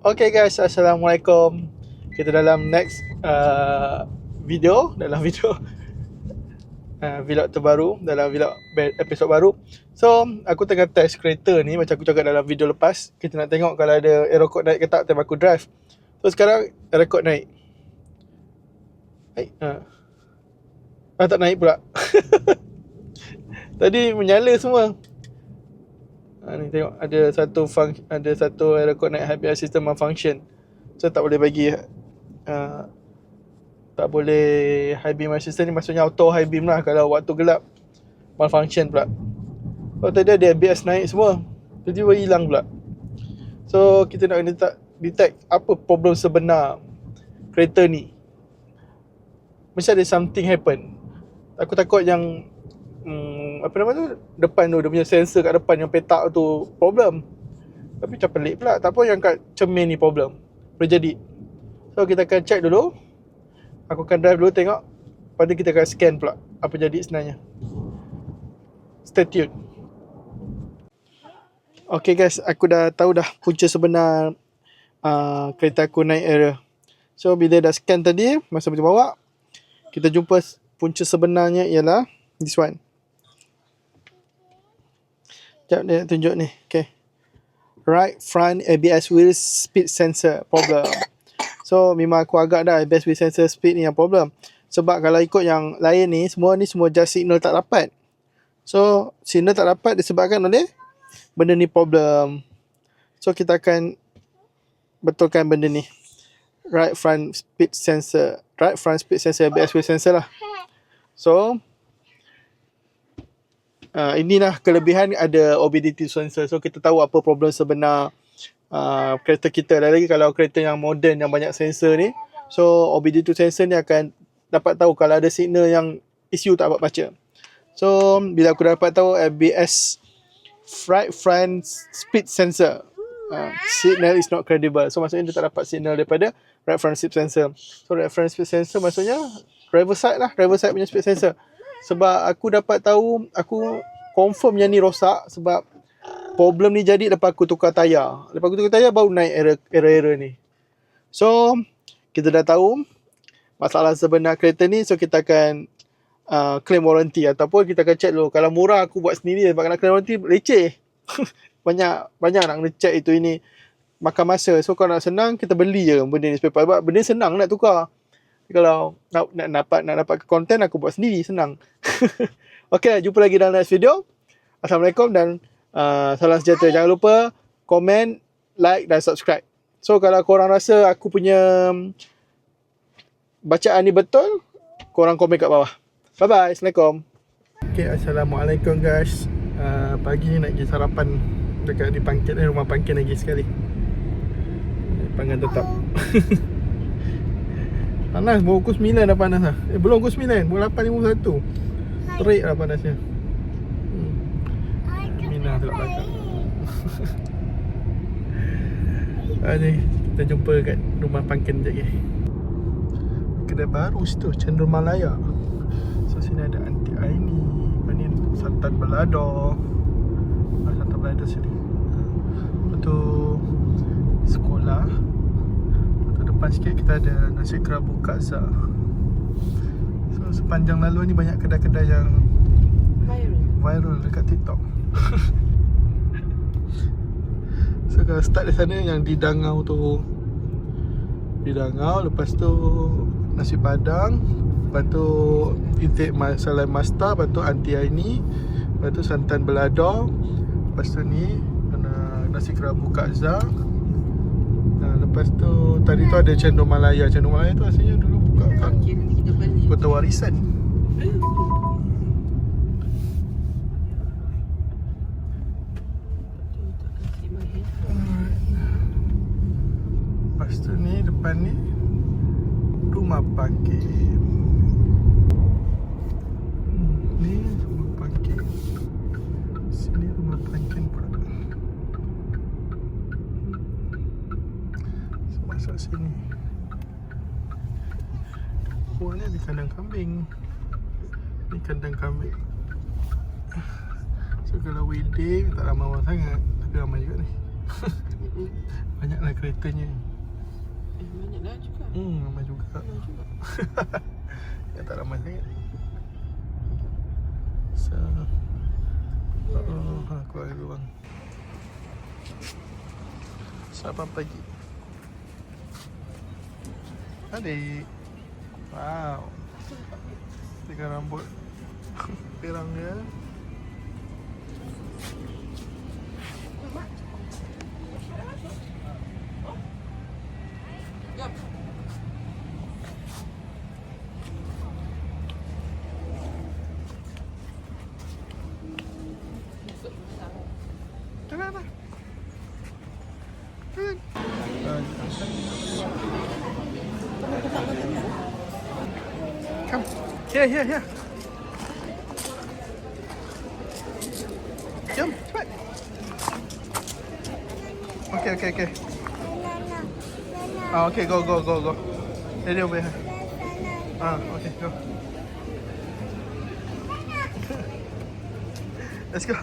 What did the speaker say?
Okay guys, Assalamualaikum. Kita dalam next video vlog terbaru, dalam vlog episod baru. So, aku tengah test kereta ni macam aku cakap dalam video lepas. Kita nak tengok kalau ada error code naik ke tak time aku drive. So, sekarang error code naik. Tak naik pula. Tadi menyala semua. Ni tengok ada satu error code naik, high beam system malfunction. So tak boleh bagi tak boleh high beam system ni, maksudnya auto high beam lah kalau waktu gelap. Malfunction pula. So tadi ada ABS naik semua, tiba-tiba hilang pula. So kita nak detect apa problem sebenar kereta ni. Mesti ada something happen. Aku takut yang apa nama tu, depan tu dia punya sensor kat depan yang petak tu problem. Tapi macam pelik pula. Tak apa yang kat cermin ni problem, boleh jadi. So kita akan check dulu. Aku akan drive dulu tengok. Lepas tu kita akan scan pula apa jadi sebenarnya. Stay tune. Okay guys, aku dah tahu dah punca sebenar kereta aku naik error. So bila dah scan tadi, masa kita bawa, kita jumpa punca sebenarnya ialah this one. Sekejap dia nak tunjuk ni. Okay. Right front ABS wheel speed sensor problem. So memang aku agak dah ABS wheel sensor speed ni yang problem. Sebab kalau ikut yang lain ni semua just signal tak dapat. So signal tak dapat disebabkan oleh benda ni problem. So kita akan betulkan benda ni. Right front speed sensor ABS wheel sensor lah. So inilah kelebihan ada OBD2 sensor. So kita tahu apa problem sebenar kereta kita. Dan lagi kalau kereta yang moden yang banyak sensor ni, so OBD2 sensor ni akan dapat tahu kalau ada signal yang ECU tak dapat baca. So bila aku dapat tahu ABS right front speed sensor, signal is not credible. So maksudnya dia tak dapat signal daripada right front speed sensor. So right front speed sensor maksudnya driver side punya speed sensor. Sebab aku dapat tahu, aku confirm yang ni rosak sebab problem ni jadi lepas aku tukar tayar. Lepas aku tukar tayar baru naik error ni. So kita dah tahu masalah sebenar kereta ni. So kita akan claim warranty, ataupun kita akan check dulu. Kalau murah aku buat sendiri, sebab kalau claim warranty leceh. banyak nak kena check itu ini, makan masa. So kalau nak senang, kita beli je benda ni spare part. Sebab benda senang nak tukar. Kalau nak dapat konten, aku buat sendiri, senang. Okay, jumpa lagi dalam next video. Assalamualaikum dan salam sejahtera. Jangan lupa komen, like dan subscribe. So kalau korang rasa aku punya bacaan ni betul, korang komen kat bawah. Bye bye. Assalamualaikum. Okay, Assalamualaikum guys. Pagi ni nak pergi sarapan dekat di Pangkit, rumah Pangkit lagi sekali. Pangkat tetap. Panas, baru pukul 9 dah panas lah. Belum pukul 9, pukul 8.51. Terik lah panasnya. Minah tak belakang. Kita jumpa kat rumah Pangkin sekejap lagi. Kedai baru situ, Cenderung Malaya. So sini ada Aunty Aini. Ni santan balado. Santan balado sini. Lepas tu sekolah. Depan sikit kita ada nasi kerabu Kaza. So sepanjang laluan ni banyak kedai-kedai yang viral dekat TikTok. So kalau start dari sana yang di Dangau tu, lepas tu nasi padang, lepas tu itik salai masta, lepas tu Aunty Aini, lepas tu santan belado, lepas tu ni nasi kerabu Kaza. Lepas tu tadi tu ada Cenderung Malaya. Cenderung Malaya tu asalnya dulu buka kat Kota Warisan. Lepas tu ni depan ni rumah Pangkit. Ni rumah Pangkit. Sini rumah Pangkit pula. Masuk sini. Oh, ni ada kandang kambing. Ni kandang kambing. So kalau weekday tak ramai orang sangat, tapi ramai juga ni. Banyaklah keretanya. Banyaklah juga. Ramai juga. Ramai juga. Ya, tak ramai sangat. So, aku ada ruang. Selamat pagi. Adik. Wow. Dengan rambut pirang dia. Jom. Turun lah. Turun. Come. Here. Jom, cepat. Okay. Okay, go. Ready over here. Okay, go. Let's go.